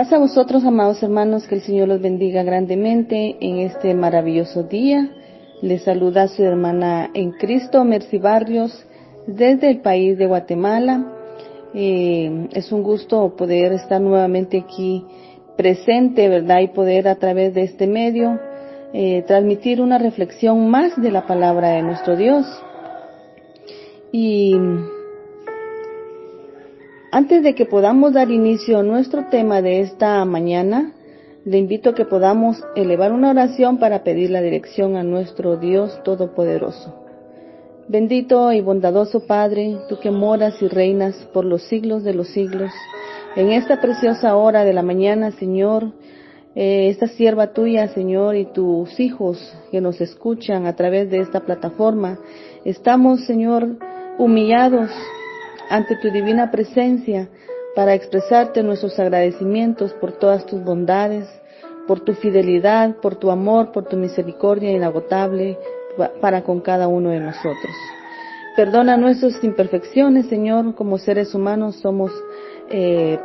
Paz a vosotros, amados hermanos, que el Señor los bendiga grandemente en este maravilloso día. Les saluda su hermana en Cristo, Mercy Barrios, desde el país de Guatemala. Es un gusto poder estar nuevamente aquí presente, ¿verdad? Y poder a través de este medio transmitir una reflexión más de la palabra de nuestro Dios. Y antes de que podamos dar inicio a nuestro tema de esta mañana, le invito a que podamos elevar una oración para pedir la dirección a nuestro Dios Todopoderoso. Bendito y bondadoso Padre, tú que moras y reinas por los siglos de los siglos, en esta preciosa hora de la mañana, Señor, esta sierva tuya, Señor, y tus hijos que nos escuchan a través de esta plataforma, estamos, Señor, humillados ante tu divina presencia para expresarte nuestros agradecimientos por todas tus bondades, por tu fidelidad, por tu amor, por tu misericordia inagotable para con cada uno de nosotros. Perdona nuestras imperfecciones, Señor. Como seres humanos somos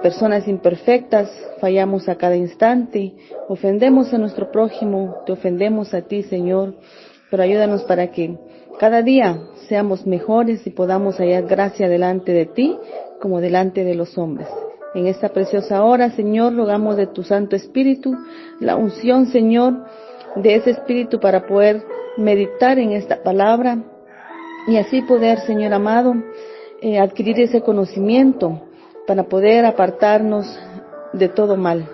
personas imperfectas, fallamos a cada instante, ofendemos a nuestro prójimo, te ofendemos a ti, Señor, pero ayúdanos para que cada día seamos mejores y podamos hallar gracia delante de ti como delante de los hombres. En esta preciosa hora, Señor, rogamos de tu Santo Espíritu, la unción, Señor, de ese Espíritu para poder meditar en esta palabra y así poder, Señor amado, adquirir ese conocimiento para poder apartarnos de todo mal.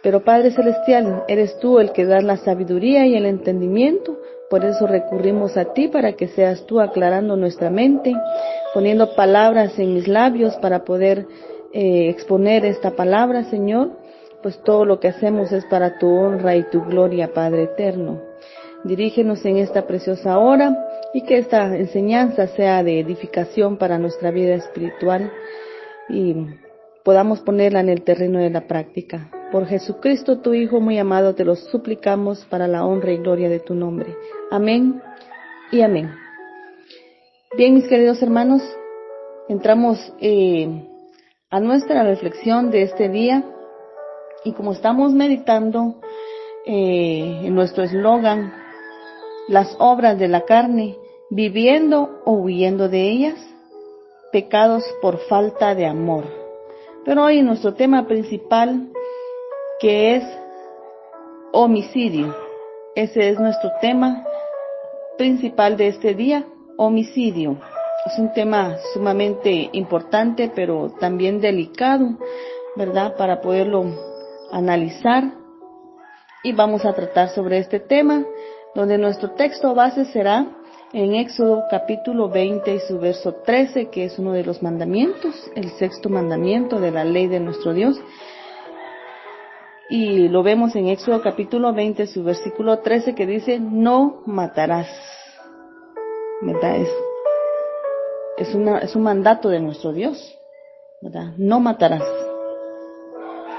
Pero Padre Celestial, eres tú el que das la sabiduría y el entendimiento. Por eso recurrimos a ti para que seas tú aclarando nuestra mente, poniendo palabras en mis labios para poder exponer esta palabra, Señor, pues todo lo que hacemos es para tu honra y tu gloria, Padre eterno. Dirígenos en esta preciosa hora y que esta enseñanza sea de edificación para nuestra vida espiritual y podamos ponerla en el terreno de la práctica. Por Jesucristo, tu Hijo muy amado, te lo suplicamos para la honra y gloria de tu nombre. Amén y amén. Bien, mis queridos hermanos, entramos a nuestra reflexión de este día y como estamos meditando en nuestro eslogan, las obras de la carne, viviendo o huyendo de ellas, pecados por falta de amor. Pero hoy nuestro tema principal, que es homicidio. Ese es nuestro tema principal de este día, homicidio. Es un tema sumamente importante, pero también delicado, ¿verdad? Para poderlo analizar. Y vamos a tratar sobre este tema, donde nuestro texto base será en Éxodo capítulo 20 y su verso 13, que es uno de los mandamientos, el sexto mandamiento de la ley de nuestro Dios. Y lo vemos en Éxodo capítulo 20, su versículo 13, que dice, no matarás. ¿Verdad? Es un mandato de nuestro Dios, ¿verdad? No matarás.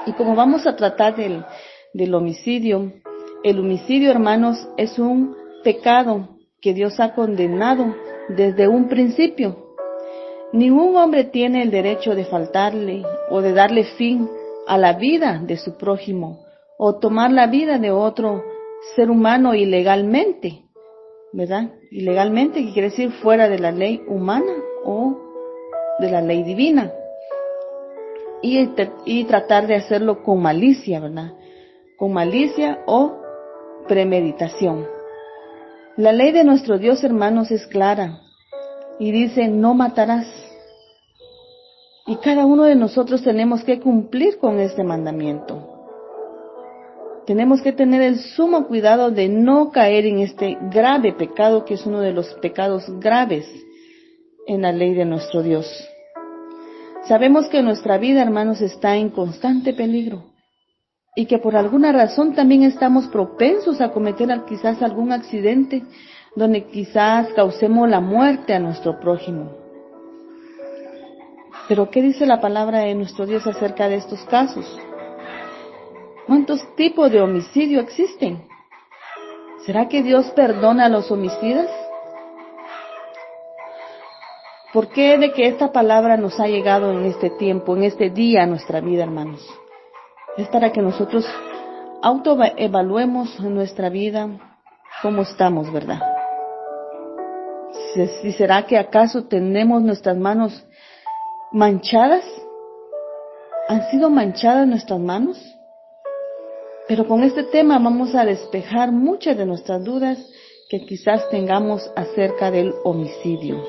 Y como vamos a tratar del homicidio, el homicidio, hermanos, es un pecado que Dios ha condenado desde un principio. Ningún hombre tiene el derecho de faltarle o de darle fin a la vida de su prójimo o tomar la vida de otro ser humano ilegalmente, ¿verdad? Ilegalmente, que quiere decir fuera de la ley humana o de la ley divina. Y tratar de hacerlo con malicia, ¿verdad? Con malicia o premeditación. La ley de nuestro Dios, hermanos, es clara y dice, no matarás. Y cada uno de nosotros tenemos que cumplir con este mandamiento. Tenemos que tener el sumo cuidado de no caer en este grave pecado, que es uno de los pecados graves en la ley de nuestro Dios. Sabemos que nuestra vida, hermanos, está en constante peligro y que por alguna razón también estamos propensos a cometer quizás algún accidente donde quizás causemos la muerte a nuestro prójimo. Pero ¿qué dice la palabra de nuestro Dios acerca de estos casos? ¿Cuántos tipos de homicidio existen? ¿Será que Dios perdona a los homicidas? ¿Por qué de que esta palabra nos ha llegado en este tiempo, en este día a nuestra vida, hermanos? Es para que nosotros autoevaluemos nuestra vida, cómo estamos, ¿verdad? Si será que acaso tenemos nuestras manos manchadas, ¿han sido manchadas nuestras manos? Pero con este tema vamos a despejar muchas de nuestras dudas que quizás tengamos acerca del homicidio.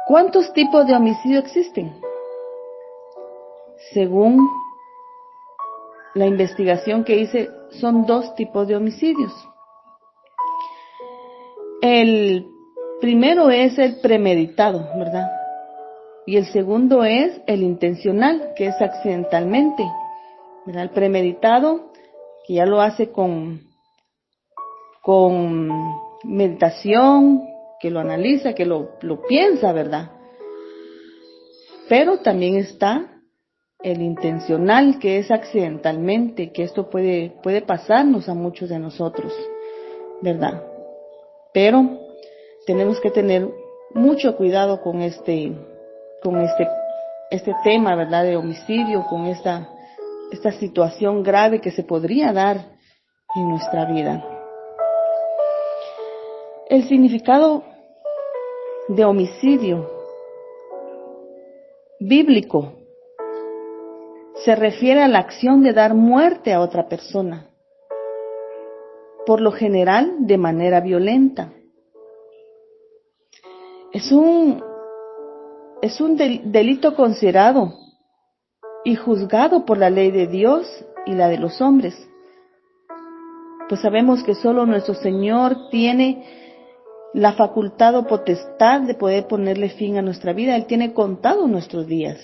¿Cuántos tipos de homicidio existen? Según la investigación que hice, son 2 tipos de homicidios. El primero es el premeditado, ¿verdad? Y el segundo es el intencional, que es accidentalmente, ¿verdad? El premeditado, que ya lo hace con meditación, que lo analiza, que lo piensa, ¿verdad? Pero también está el intencional, que es accidentalmente, que esto puede pasarnos a muchos de nosotros, ¿verdad? Pero tenemos que tener mucho cuidado con este tema, ¿verdad? De homicidio, con esta situación grave que se podría dar en nuestra vida. El significado de homicidio bíblico se refiere a la acción de dar muerte a otra persona, por lo general de manera violenta. Es un delito considerado y juzgado por la ley de Dios y la de los hombres. Pues sabemos que solo nuestro Señor tiene la facultad o potestad de poder ponerle fin a nuestra vida. Él tiene contado nuestros días.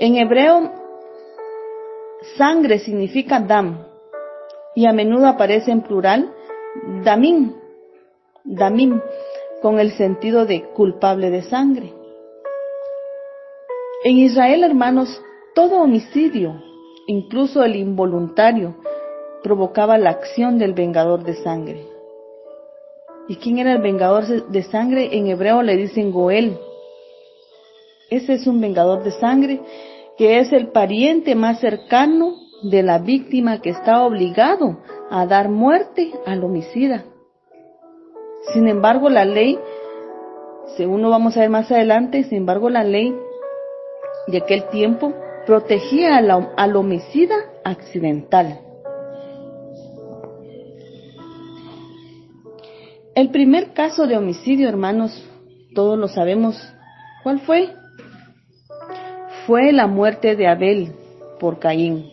En hebreo, sangre significa dam, y a menudo aparece en plural damim, con el sentido de culpable de sangre. En Israel, hermanos, todo homicidio, incluso el involuntario, provocaba la acción del vengador de sangre. ¿Y quién era el vengador de sangre? En hebreo le dicen Goel. Ese es un vengador de sangre que es el pariente más cercano de la víctima que está obligado a dar muerte al homicida. Sin embargo, la ley, según lo vamos a ver más adelante, la ley de aquel tiempo protegía al homicida accidental. El primer caso de homicidio, hermanos, todos lo sabemos, ¿cuál fue? Fue la muerte de Abel por Caín.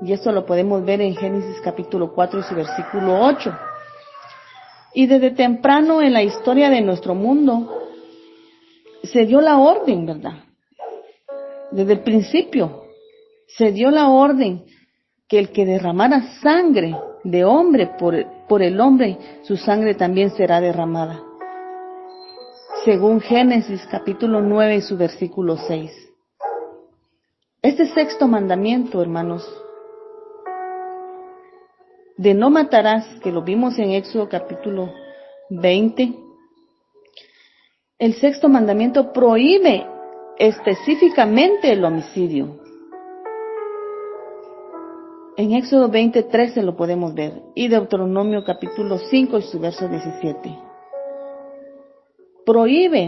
Y esto lo podemos ver en Génesis capítulo 4 y su versículo 8. Y desde temprano en la historia de nuestro mundo se dio la orden, ¿verdad? Desde el principio se dio la orden que el que derramara sangre de hombre por el hombre, su sangre también será derramada. Según Génesis capítulo 9 y su versículo 6. Este 6º mandamiento, hermanos, de no matarás, que lo vimos en Éxodo capítulo 20, el 6º mandamiento prohíbe específicamente el homicidio. En Éxodo 20:13 lo podemos ver, y Deuteronomio capítulo 5 y su verso 17.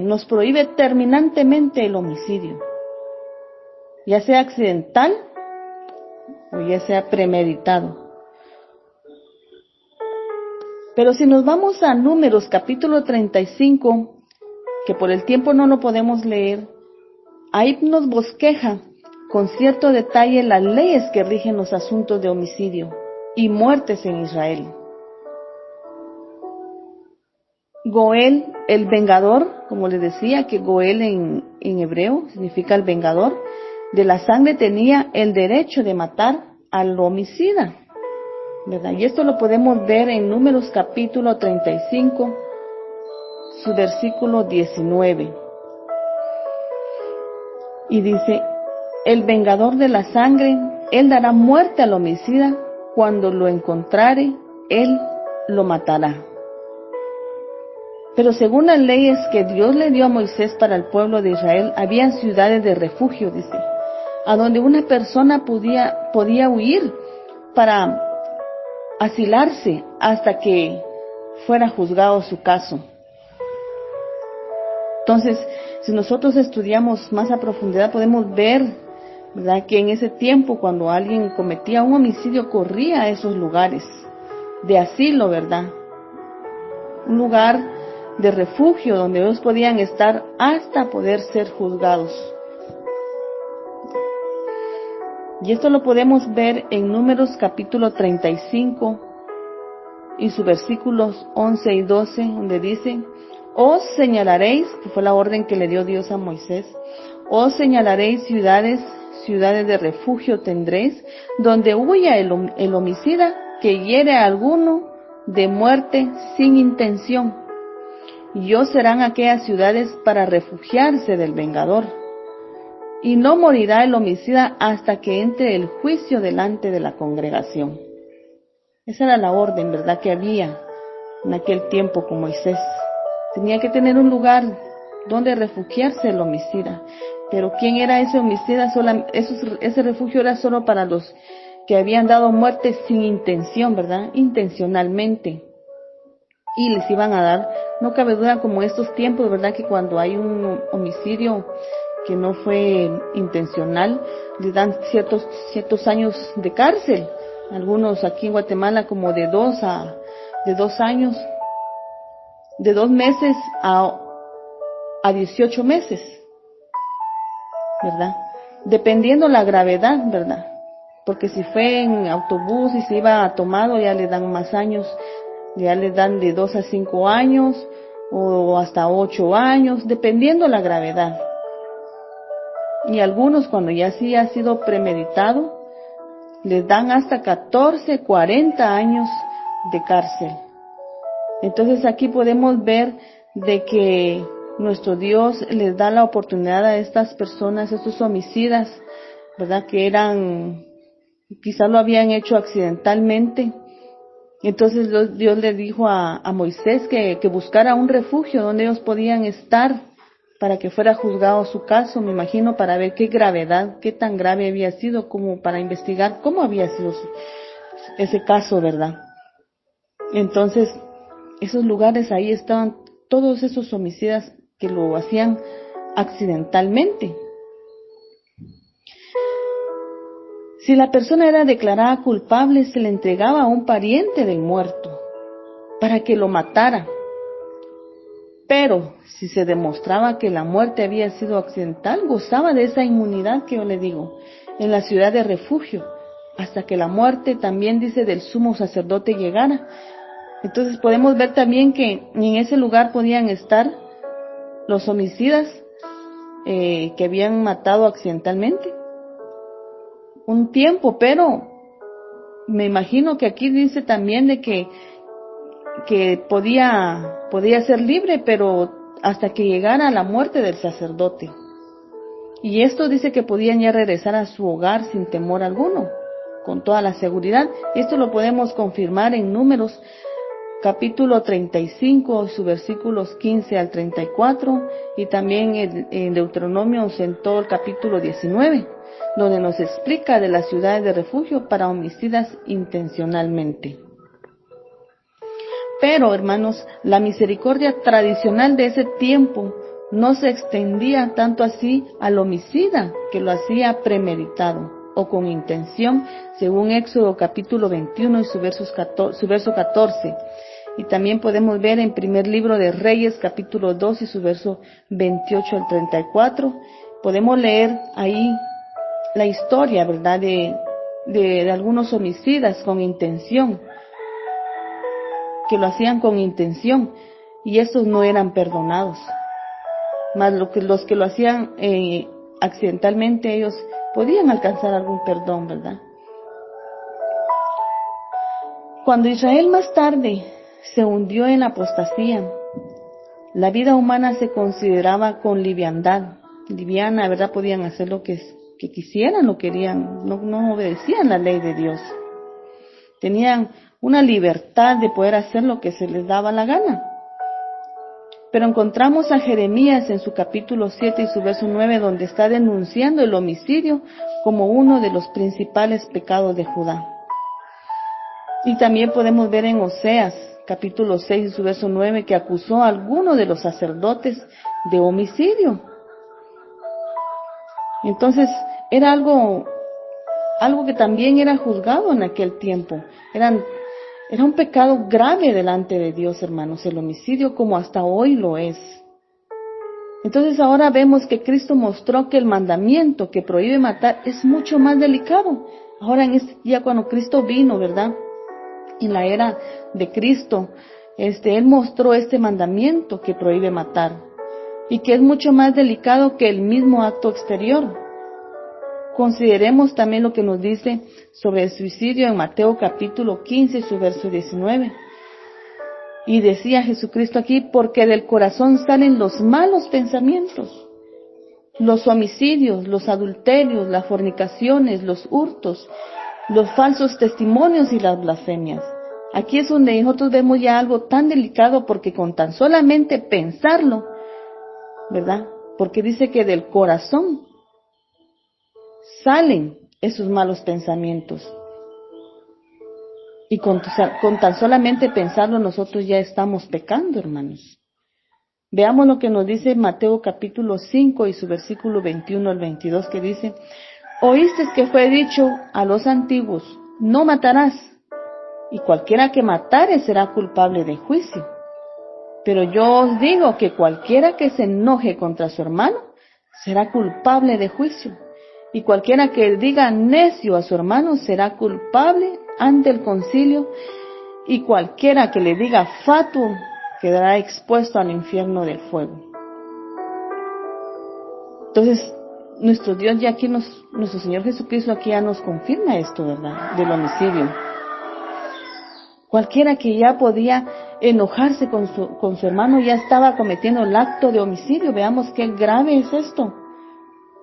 Nos prohíbe terminantemente el homicidio, ya sea accidental o ya sea premeditado. Pero si nos vamos a Números capítulo 35, que por el tiempo no lo podemos leer, ahí nos bosqueja con cierto detalle las leyes que rigen los asuntos de homicidio y muertes en Israel. Goel, el vengador, como les decía, que Goel en hebreo significa el vengador de la sangre, tenía el derecho de matar al homicida, ¿verdad? Y esto lo podemos ver en Números capítulo 35, su versículo 19. Y dice: el vengador de la sangre, él dará muerte al homicida, cuando lo encontrare, él lo matará. Pero según las leyes que Dios le dio a Moisés para el pueblo de Israel, había ciudades de refugio, dice, a donde una persona podía huir para asilarse hasta que fuera juzgado su caso. Entonces, si nosotros estudiamos más a profundidad, podemos ver, ¿verdad?, que en ese tiempo, cuando alguien cometía un homicidio, corría a esos lugares de asilo, ¿verdad? Un lugar de refugio donde ellos podían estar hasta poder ser juzgados. Y esto lo podemos ver en Números capítulo 35 y sus versículos 11 y 12, donde dice: os señalaréis, que fue la orden que le dio Dios a Moisés, os señalaréis ciudades de refugio tendréis, donde huya el homicida que hiere a alguno de muerte sin intención. Y os serán aquellas ciudades para refugiarse del vengador. Y no morirá el homicida hasta que entre el juicio delante de la congregación. Esa era la orden, ¿verdad?, que había en aquel tiempo con Moisés. Tenía que tener un lugar donde refugiarse el homicida. Pero ¿quién era ese homicida? Ese refugio era solo para los que habían dado muerte sin intención, ¿verdad?, intencionalmente. Y les iban a dar, no cabe duda, como estos tiempos, ¿verdad?, que cuando hay un homicidio que no fue intencional, les dan ciertos años de cárcel. Algunos aquí en Guatemala como de 2 años, de 2 meses a 18 meses, ¿verdad? Dependiendo la gravedad, ¿verdad? Porque si fue en autobús y se iba tomado, ya le dan más años, ya le dan de 2 a 5 años o hasta 8 años, dependiendo la gravedad. Y algunos, cuando ya sí ha sido premeditado, les dan hasta 14, 40 años de cárcel. Entonces aquí podemos ver de que nuestro Dios les da la oportunidad a estas personas, estos homicidas, ¿verdad?, que quizás lo habían hecho accidentalmente. Entonces Dios le dijo a Moisés que buscara un refugio donde ellos podían estar para que fuera juzgado su caso, me imagino, para ver qué gravedad, qué tan grave había sido, como para investigar cómo había sido ese caso, ¿verdad? Entonces, esos lugares, ahí estaban todos esos homicidas que lo hacían accidentalmente. Si la persona era declarada culpable, se le entregaba a un pariente del muerto para que lo matara. Pero si se demostraba que la muerte había sido accidental, gozaba de esa inmunidad que yo le digo, en la ciudad de refugio, hasta que la muerte, también dice, del sumo sacerdote llegara. Entonces podemos ver también que en ese lugar podían estar los homicidas que habían matado accidentalmente un tiempo, pero me imagino que aquí dice también de que podía ser libre, pero hasta que llegara la muerte del sacerdote. Y esto dice que podían ya regresar a su hogar sin temor alguno, con toda la seguridad. Esto lo podemos confirmar en Números capítulo 35, sus versículos 15 al 34, y también en Deuteronomios en todo el capítulo 19, donde nos explica de las ciudades de refugio para homicidas intencionalmente. Pero, hermanos, la misericordia tradicional de ese tiempo no se extendía tanto así al homicida que lo hacía premeditado o con intención, según Éxodo capítulo 21 y su verso 14. Y también podemos ver en primer libro de Reyes capítulo 2 y su verso 28 al 34. Podemos leer ahí la historia, ¿verdad?, de algunos homicidas con intención, que lo hacían con intención, y estos no eran perdonados. Más los que lo hacían accidentalmente, ellos podían alcanzar algún perdón, ¿verdad? Cuando Israel más tarde se hundió en la apostasía, la vida humana se consideraba con liviana, ¿verdad? Podían hacer lo que quisieran, lo querían, no obedecían la ley de Dios. Tenían una libertad de poder hacer lo que se les daba la gana. Pero encontramos a Jeremías en su capítulo 7 y su verso 9, donde está denunciando el homicidio como uno de los principales pecados de Judá. Y también podemos ver en Oseas, capítulo 6 y su verso 9, que acusó a alguno de los sacerdotes de homicidio. Entonces, era algo que también era juzgado en aquel tiempo. Era un pecado grave delante de Dios, hermanos, el homicidio, como hasta hoy lo es. Entonces ahora vemos que Cristo mostró que el mandamiento que prohíbe matar es mucho más delicado. Ahora en este día cuando Cristo vino, ¿verdad? En la era de Cristo, Él mostró este mandamiento que prohíbe matar y que es mucho más delicado que el mismo acto exterior. Consideremos también lo que nos dice sobre el suicidio en Mateo capítulo 15, su verso 19. Y decía Jesucristo aquí, porque del corazón salen los malos pensamientos, los homicidios, los adulterios, las fornicaciones, los hurtos, los falsos testimonios y las blasfemias. Aquí es donde nosotros vemos ya algo tan delicado, porque con tan solamente pensarlo, ¿verdad? Porque dice que del corazón salen esos malos pensamientos. Y con tan solamente pensarlo nosotros ya estamos pecando, hermanos. Veamos lo que nos dice Mateo capítulo 5 y su versículo 21 al 22, que dice: Oísteis que fue dicho a los antiguos, no matarás, y cualquiera que matare será culpable de juicio. Pero yo os digo que cualquiera que se enoje contra su hermano será culpable de juicio. Y cualquiera que diga necio a su hermano será culpable ante el concilio, y cualquiera que le diga fatuo quedará expuesto al infierno del fuego. Entonces, nuestro Dios ya aquí nuestro Señor Jesucristo aquí ya nos confirma esto, ¿verdad? Del homicidio. Cualquiera que ya podía enojarse con su hermano ya estaba cometiendo el acto de homicidio. Veamos qué grave es esto.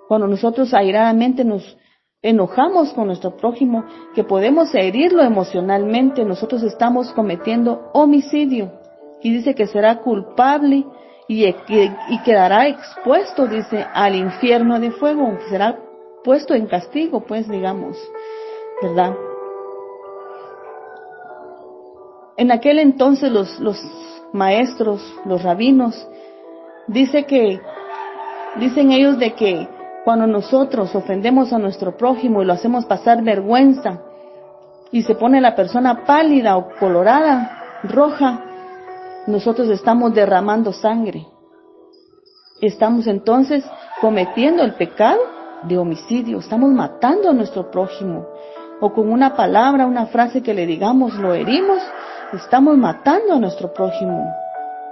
Cuando nosotros airadamente nos enojamos con nuestro prójimo, que podemos herirlo emocionalmente, nosotros estamos cometiendo homicidio. Y dice que será culpable y quedará expuesto, dice, al infierno de fuego. Será puesto en castigo, pues, digamos, ¿verdad? En aquel entonces los maestros, los rabinos, dicen ellos de que cuando nosotros ofendemos a nuestro prójimo y lo hacemos pasar vergüenza y se pone la persona pálida o colorada, roja, nosotros estamos derramando sangre. Estamos entonces cometiendo el pecado de homicidio, estamos matando a nuestro prójimo. O con una palabra, una frase que le digamos, lo herimos, estamos matando a nuestro prójimo.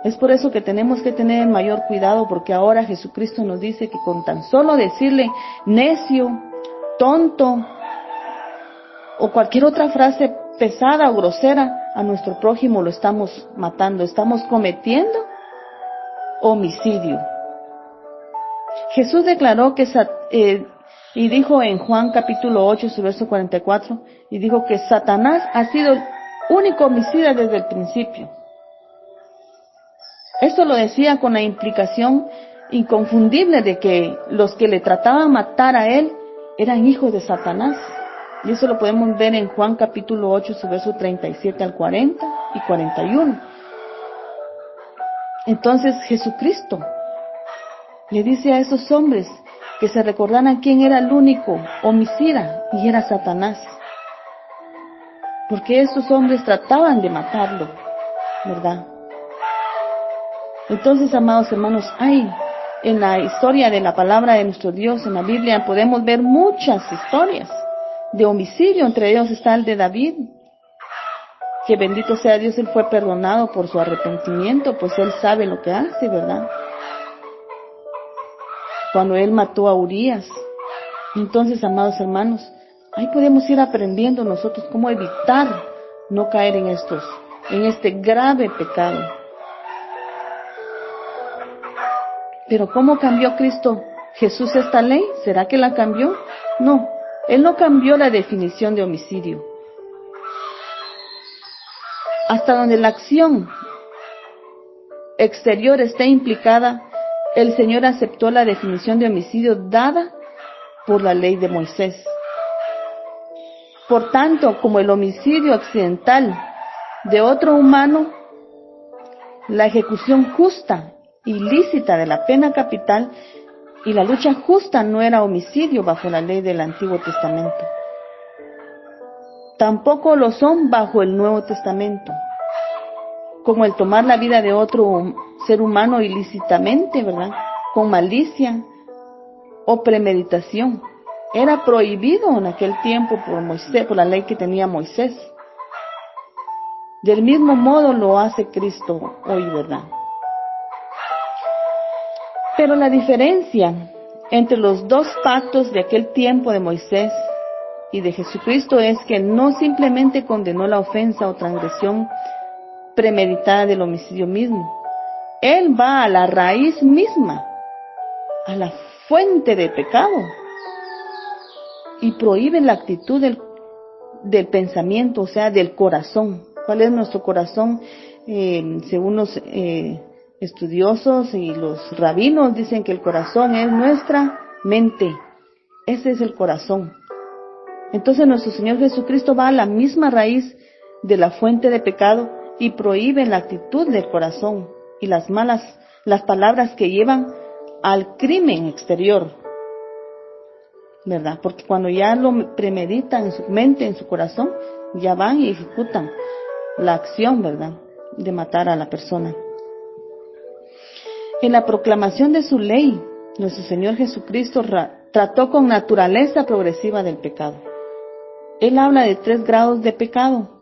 Es por eso que tenemos que tener mayor cuidado, porque ahora Jesucristo nos dice que con tan solo decirle necio, tonto, o cualquier otra frase pesada o grosera a nuestro prójimo lo estamos matando, estamos cometiendo homicidio. Jesús declaró que y dijo en Juan capítulo 8, su verso 44, y dijo que Satanás ha sido el único homicida desde el principio. Esto lo decía con la implicación inconfundible de que los que le trataban matar a él eran hijos de Satanás. Y eso lo podemos ver en Juan capítulo 8, su verso 37 al 40 y 41. Entonces Jesucristo le dice a esos hombres que se recordaran quién era el único homicida, y era Satanás. Porque estos hombres trataban de matarlo, ¿verdad? Entonces, amados hermanos, en la historia de la palabra de nuestro Dios, en la Biblia, podemos ver muchas historias de homicidio. Entre ellos está el de David, que bendito sea Dios, él fue perdonado por su arrepentimiento, pues él sabe lo que hace, ¿verdad? Cuando él mató a Urías. Entonces, amados hermanos, ahí podemos ir aprendiendo nosotros cómo evitar no caer en este grave pecado. Pero ¿cómo cambió Cristo Jesús esta ley? ¿Será que la cambió? No, Él no cambió la definición de homicidio. Hasta donde la acción exterior esté implicada, el Señor aceptó la definición de homicidio dada por la ley de Moisés. Por tanto, como el homicidio accidental de otro humano, la ejecución justa y lícita de la pena capital y la lucha justa no era homicidio bajo la ley del Antiguo Testamento. Tampoco lo son bajo el Nuevo Testamento, como el tomar la vida de otro ser humano ilícitamente, ¿verdad? Con malicia o premeditación. Era prohibido en aquel tiempo por Moisés, por la ley que tenía Moisés. Del mismo modo lo hace Cristo hoy, ¿verdad? Pero la diferencia entre los dos pactos de aquel tiempo de Moisés y de Jesucristo es que no simplemente condenó la ofensa o transgresión premeditada del homicidio mismo. Él va a la raíz misma, a la fuente del pecado, y prohíbe la actitud del pensamiento, o sea, del corazón. ¿Cuál es nuestro corazón? Según los estudiosos y los rabinos dicen que el corazón es nuestra mente. Ese es el corazón. Entonces nuestro Señor Jesucristo va a la misma raíz de la fuente de pecado y prohíbe la actitud del corazón y las palabras que llevan al crimen exterior, ¿verdad? Porque cuando ya lo premeditan en su mente, en su corazón, ya van y ejecutan la acción, ¿verdad?, de matar a la persona. En la proclamación de su ley, nuestro Señor Jesucristo trató con naturaleza progresiva del pecado. Él habla de 3 grados de pecado,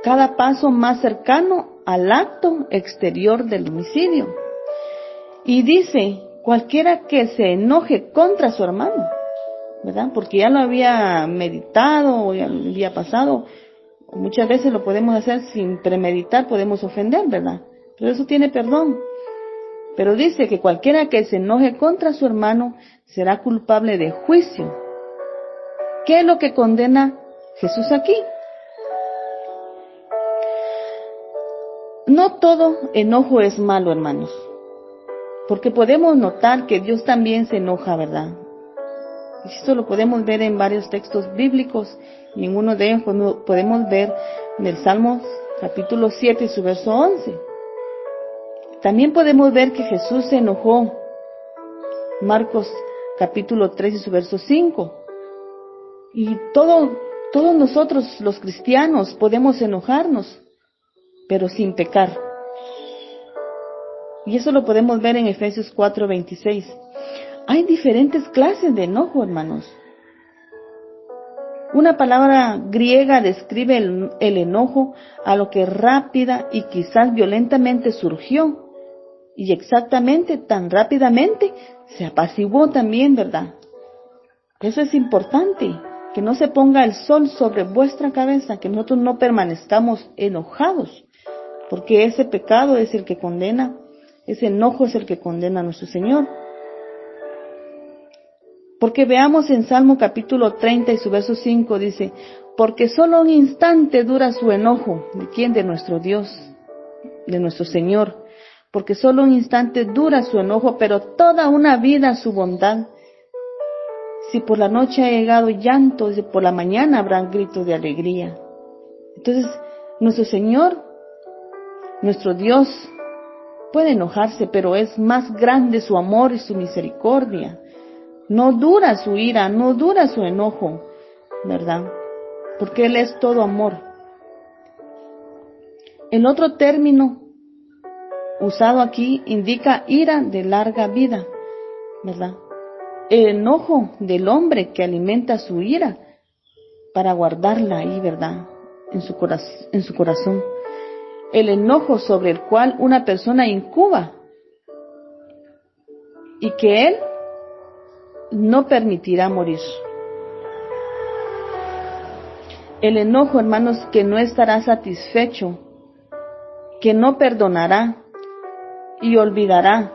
cada paso más cercano al acto exterior del homicidio. Y dice, cualquiera que se enoje contra su hermano, ¿verdad? Porque ya lo había meditado, o ya lo había pasado. Muchas veces lo podemos hacer sin premeditar, podemos ofender, ¿verdad? Pero eso tiene perdón. Pero dice que cualquiera que se enoje contra su hermano será culpable de juicio. ¿Qué es lo que condena Jesús aquí? No todo enojo es malo, hermanos, porque podemos notar que Dios también se enoja, ¿verdad? Esto lo podemos ver en varios textos bíblicos, y en uno de ellos podemos ver en el Salmo capítulo 7 y su verso 11. También podemos ver que Jesús se enojó, Marcos capítulo 3 y su verso 5. Y todos nosotros los cristianos podemos enojarnos, pero sin pecar. Y eso lo podemos ver en Efesios 4:26. Hay diferentes clases de enojo, hermanos. Una palabra griega describe el enojo a lo que rápida y quizás violentamente surgió. Y exactamente, tan rápidamente, se apaciguó también, ¿verdad? Eso es importante, que no se ponga el sol sobre vuestra cabeza, que nosotros no permanezcamos enojados, porque ese pecado es el que condena, ese enojo es el que condena a nuestro Señor. Porque veamos en Salmo capítulo 30 y su verso 5, dice, porque solo un instante dura su enojo. ¿De quién? De nuestro Dios, de nuestro Señor. Porque solo un instante dura su enojo, pero toda una vida su bondad. Si por la noche ha llegado llanto, por la mañana habrán gritos de alegría. Entonces, nuestro Señor, nuestro Dios, puede enojarse, pero es más grande su amor y su misericordia. No dura su ira, no dura su enojo, ¿verdad? Porque Él es todo amor. El otro término usado aquí indica ira de larga vida, ¿verdad? El enojo del hombre que alimenta su ira para guardarla ahí, ¿verdad? En su corazón. El enojo sobre el cual una persona incuba y que él no permitirá morir. El enojo, hermanos, que no estará satisfecho, que no perdonará y olvidará,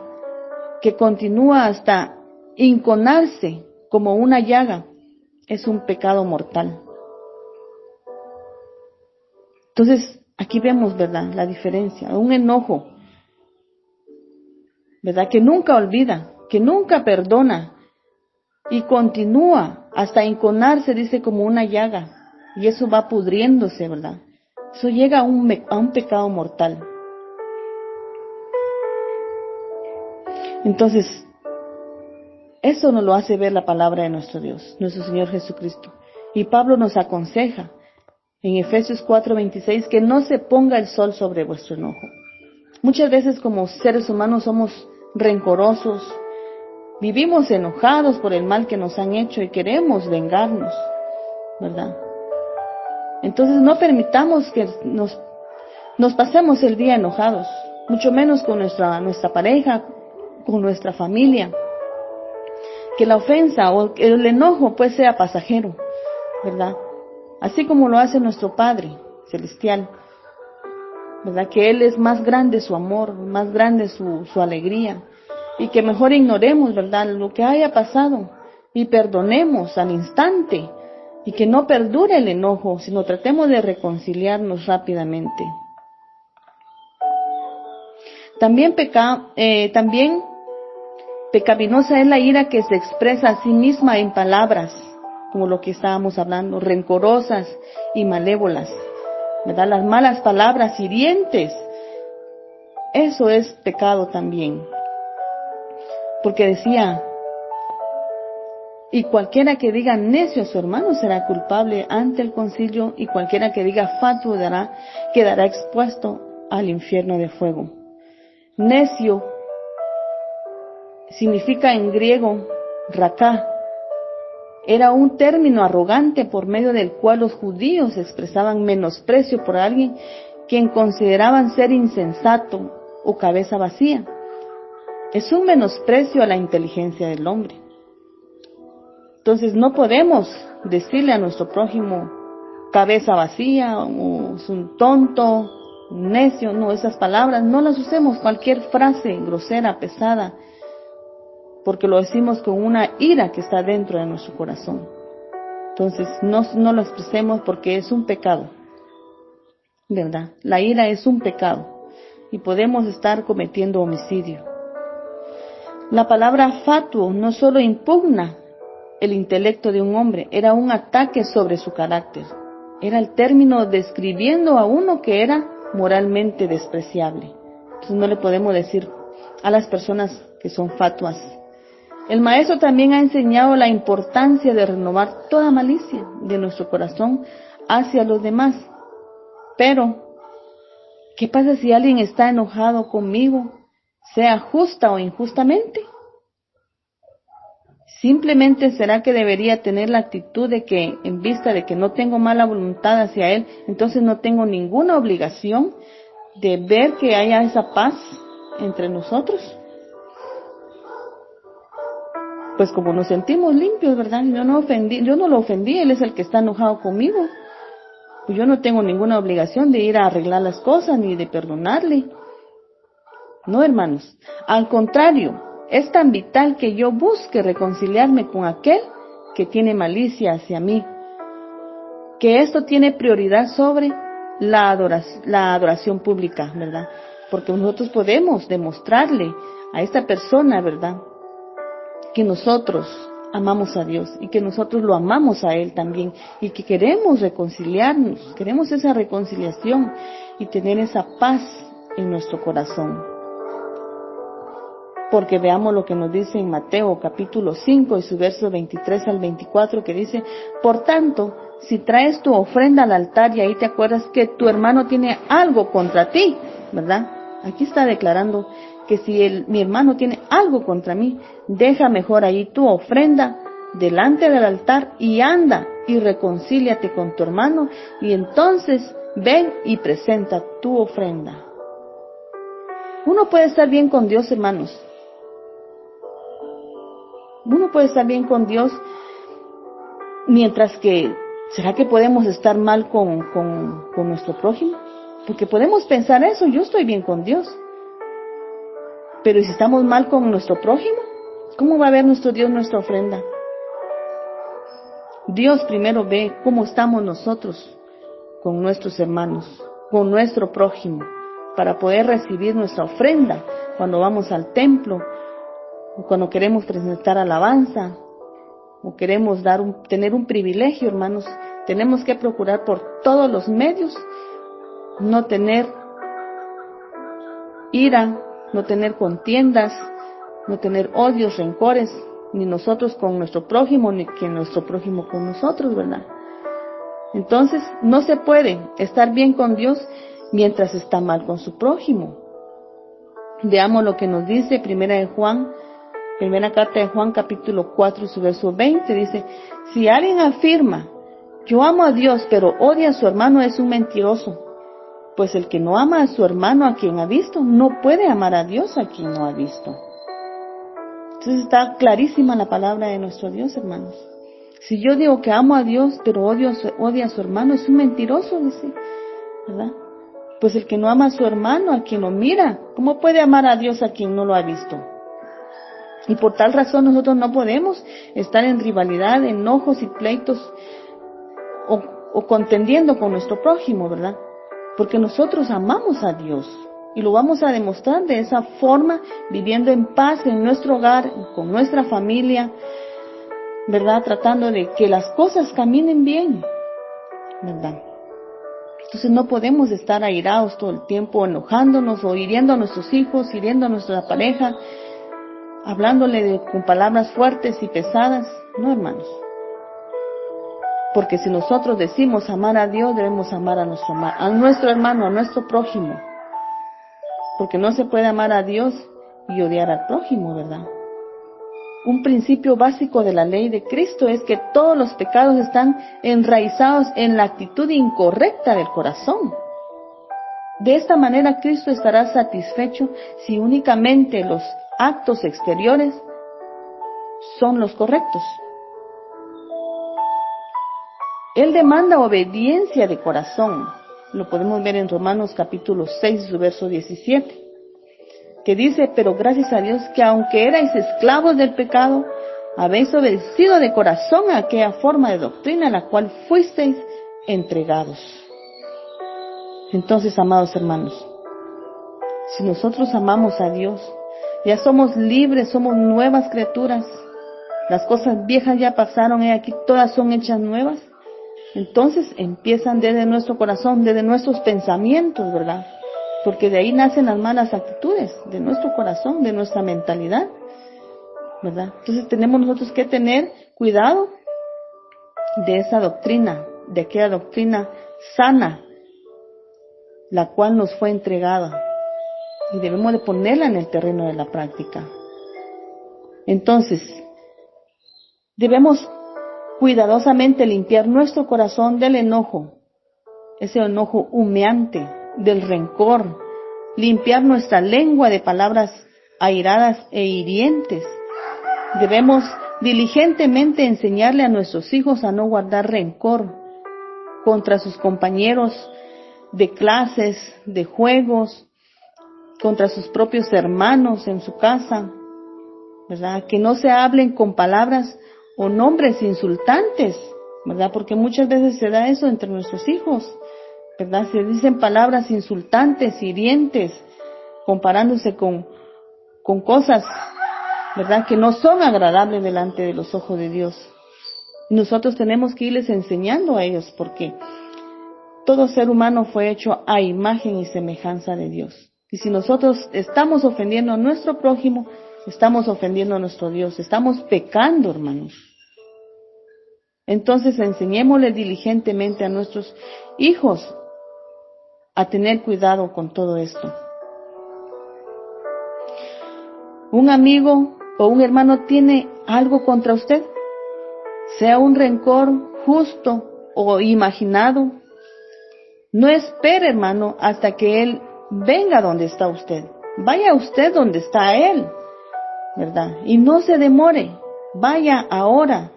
que continúa hasta inconarse como una llaga, es un pecado mortal. Entonces, aquí vemos, ¿verdad?, la diferencia. Un enojo ¿verdad? Que nunca olvida, que nunca perdona y continúa hasta enconarse, dice, como una llaga, y eso va pudriéndose, ¿verdad? Eso llega a un pecado mortal. Entonces, eso nos lo hace ver la palabra de nuestro Dios, nuestro Señor Jesucristo. Y Pablo nos aconseja en Efesios 4:26 que no se ponga el sol sobre vuestro enojo. Muchas veces como seres humanos somos rencorosos, vivimos enojados por el mal que nos han hecho y queremos vengarnos, ¿verdad? Entonces no permitamos que nos pasemos el día enojados, mucho menos con nuestra pareja, con nuestra familia. Que la ofensa o el enojo pues sea pasajero, ¿verdad? Así como lo hace nuestro Padre Celestial, ¿verdad? Que Él es más grande su amor, más grande su alegría, y que mejor ignoremos, ¿verdad?, lo que haya pasado y perdonemos al instante, y que no perdure el enojo, sino tratemos de reconciliarnos rápidamente. También pecaminosa es la ira que se expresa a sí misma en palabras, como lo que estábamos hablando, rencorosas y malévolas, ¿verdad? Las malas palabras hirientes, eso es pecado también. Porque decía, y cualquiera que diga necio a su hermano será culpable ante el concilio, y cualquiera que diga fatuo quedará expuesto al infierno de fuego. Necio significa en griego raká. Era un término arrogante por medio del cual los judíos expresaban menosprecio por alguien quien consideraban ser insensato o cabeza vacía. Es un menosprecio a la inteligencia del hombre. Entonces no podemos decirle a nuestro prójimo cabeza vacía o es un tonto, un necio. No, esas palabras no las usemos, cualquier frase grosera, pesada, porque lo decimos con una ira que está dentro de nuestro corazón. Entonces no lo expresemos porque es un pecado, ¿verdad? La ira es un pecado y podemos estar cometiendo homicidio. La palabra fatuo no solo impugna el intelecto de un hombre, era un ataque sobre su carácter. Era el término describiendo a uno que era moralmente despreciable. Entonces no le podemos decir a las personas que son fatuas. El maestro también ha enseñado la importancia de renovar toda malicia de nuestro corazón hacia los demás. Pero, ¿qué pasa si alguien está enojado conmigo, sea justa o injustamente? Simplemente será que debería tener la actitud de que, en vista de que no tengo mala voluntad hacia él, entonces no tengo ninguna obligación de ver que haya esa paz entre nosotros. Pues como nos sentimos limpios, ¿verdad? Yo no lo ofendí, él es el que está enojado conmigo. Pues yo no tengo ninguna obligación de ir a arreglar las cosas ni de perdonarle. No, hermanos, al contrario, es tan vital que yo busque reconciliarme con aquel que tiene malicia hacia mí, que esto tiene prioridad sobre la adoración pública, ¿verdad? Porque nosotros podemos demostrarle a esta persona, ¿verdad?, que nosotros amamos a Dios y que nosotros lo amamos a Él también y que queremos reconciliarnos, queremos esa reconciliación y tener esa paz en nuestro corazón. Porque veamos lo que nos dice en Mateo capítulo 5 y su verso 23 al 24 que dice: por tanto, si traes tu ofrenda al altar y ahí te acuerdas que tu hermano tiene algo contra ti, ¿verdad? Aquí está declarando que si mi hermano tiene algo contra mí, deja mejor ahí tu ofrenda delante del altar y anda y reconcíliate con tu hermano y entonces ven y presenta tu ofrenda. Uno puede estar bien con Dios, hermanos. Uno puede estar bien con Dios, mientras que, ¿será que podemos estar mal con nuestro prójimo? Porque podemos pensar eso, yo estoy bien con Dios. Pero si estamos mal con nuestro prójimo, ¿cómo va a ver nuestro Dios nuestra ofrenda? Dios primero ve cómo estamos nosotros con nuestros hermanos, con nuestro prójimo. para poder recibir nuestra ofrenda cuando vamos al templo, o cuando queremos presentar alabanza, o queremos tener un privilegio, hermanos. Tenemos que procurar por todos los medios no tener ira, no tener contiendas, no tener odios, rencores, ni nosotros con nuestro prójimo, ni que nuestro prójimo con nosotros, ¿verdad? Entonces, no se puede estar bien con Dios mientras está mal con su prójimo. Veamos lo que nos dice primera carta de Juan, capítulo 4, su verso 20, dice: si alguien afirma, yo amo a Dios, pero odia a su hermano, es un mentiroso. Pues el que no ama a su hermano a quien ha visto, no puede amar a Dios a quien no ha visto. Entonces está clarísima la palabra de nuestro Dios, hermanos. Si yo digo que amo a Dios, pero odia a su hermano, es un mentiroso, dice, ¿verdad? Pues el que no ama a su hermano, a quien lo mira, ¿cómo puede amar a Dios a quien no lo ha visto? Y por tal razón nosotros no podemos estar en rivalidad, enojos y pleitos o contendiendo con nuestro prójimo, ¿verdad? Porque nosotros amamos a Dios y lo vamos a demostrar de esa forma, viviendo en paz en nuestro hogar, con nuestra familia, ¿verdad? Tratando de que las cosas caminen bien, ¿verdad? Entonces no podemos estar airados todo el tiempo, enojándonos o hiriendo a nuestros hijos, hiriendo a nuestra pareja, hablándole con palabras fuertes y pesadas. No, hermanos. Porque si nosotros decimos amar a Dios, debemos amar a nuestro hermano, a nuestro prójimo. Porque no se puede amar a Dios y odiar al prójimo, ¿verdad? Un principio básico de la ley de Cristo es que todos los pecados están enraizados en la actitud incorrecta del corazón. De esta manera Cristo estará satisfecho si únicamente los actos exteriores son los correctos. Él demanda obediencia de corazón. Lo podemos ver en Romanos capítulo 6, su verso 17. Que dice: pero gracias a Dios que aunque erais esclavos del pecado, habéis obedecido de corazón a aquella forma de doctrina a la cual fuisteis entregados. Entonces, amados hermanos, si nosotros amamos a Dios, ya somos libres, somos nuevas criaturas, las cosas viejas ya pasaron y aquí todas son hechas nuevas. Entonces empiezan desde nuestro corazón, desde nuestros pensamientos, ¿verdad? Porque de ahí nacen las malas actitudes, de nuestro corazón, de nuestra mentalidad, ¿verdad? Entonces tenemos nosotros que tener cuidado de esa doctrina, de aquella doctrina sana, la cual nos fue entregada, y debemos de ponerla en el terreno de la práctica. Entonces, debemos cuidadosamente limpiar nuestro corazón del enojo, ese enojo humeante, del rencor, limpiar nuestra lengua de palabras airadas e hirientes. Debemos diligentemente enseñarle a nuestros hijos a no guardar rencor contra sus compañeros de clases, de juegos, contra sus propios hermanos en su casa, ¿verdad? Que no se hablen con palabras o nombres insultantes, ¿verdad? Porque muchas veces se da eso entre nuestros hijos, ¿verdad? Se dicen palabras insultantes, hirientes, comparándose con cosas, ¿verdad? Que no son agradables delante de los ojos de Dios. Nosotros tenemos que irles enseñando a ellos, porque todo ser humano fue hecho a imagen y semejanza de Dios. Y si nosotros estamos ofendiendo a nuestro prójimo, estamos ofendiendo a nuestro Dios, estamos pecando, hermanos. Entonces enseñémosle diligentemente a nuestros hijos a tener cuidado con todo esto. ¿Un amigo o un hermano tiene algo contra usted? Sea un rencor justo o imaginado. No espere, hermano, hasta que él venga donde está usted. Vaya usted donde está él, ¿verdad? Y no se demore. Vaya ahora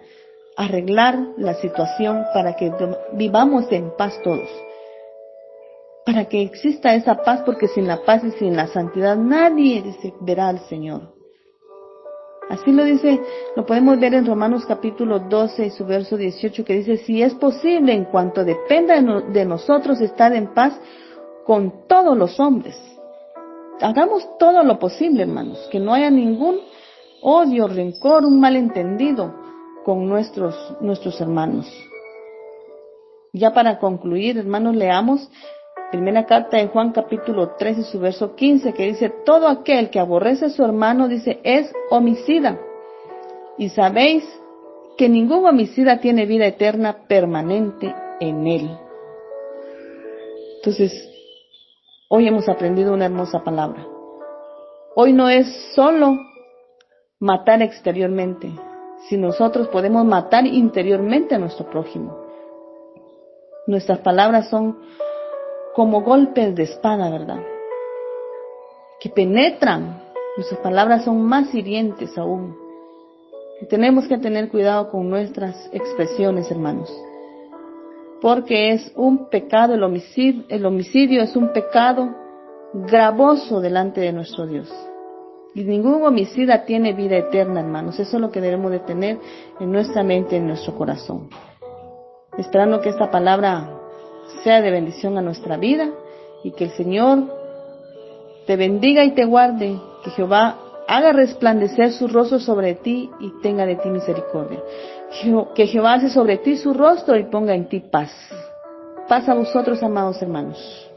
a arreglar la situación para que vivamos en paz todos. Para que exista esa paz, porque sin la paz y sin la santidad nadie verá al Señor. Así lo dice, lo podemos ver en Romanos capítulo 12 y su verso 18, que dice: si es posible, en cuanto dependa de nosotros, estar en paz con todos los hombres. hagamos todo lo posible, hermanos, que no haya ningún odio, rencor, un malentendido con nuestros hermanos. Ya para concluir, hermanos, leamos primera carta de Juan capítulo 3 y su verso 15, que dice: todo aquel que aborrece a su hermano, dice, es homicida. Y sabéis que ningún homicida tiene vida eterna permanente en él. Entonces, hoy hemos aprendido una hermosa palabra. Hoy no es solo matar exteriormente, si nosotros podemos matar interiormente a nuestro prójimo. Nuestras palabras son como golpes de espada, ¿verdad? Que penetran. Nuestras palabras son más hirientes aún. Y tenemos que tener cuidado con nuestras expresiones, hermanos. Porque es un pecado, el homicidio es un pecado gravoso delante de nuestro Dios. Y ningún homicida tiene vida eterna, hermanos. Eso es lo que debemos de tener en nuestra mente, en nuestro corazón. Esperando que esta palabra sea de bendición a nuestra vida y que el Señor te bendiga y te guarde, que Jehová haga resplandecer su rostro sobre ti y tenga de ti misericordia. Que Jehová hace sobre ti su rostro y ponga en ti paz. Paz a vosotros, amados hermanos.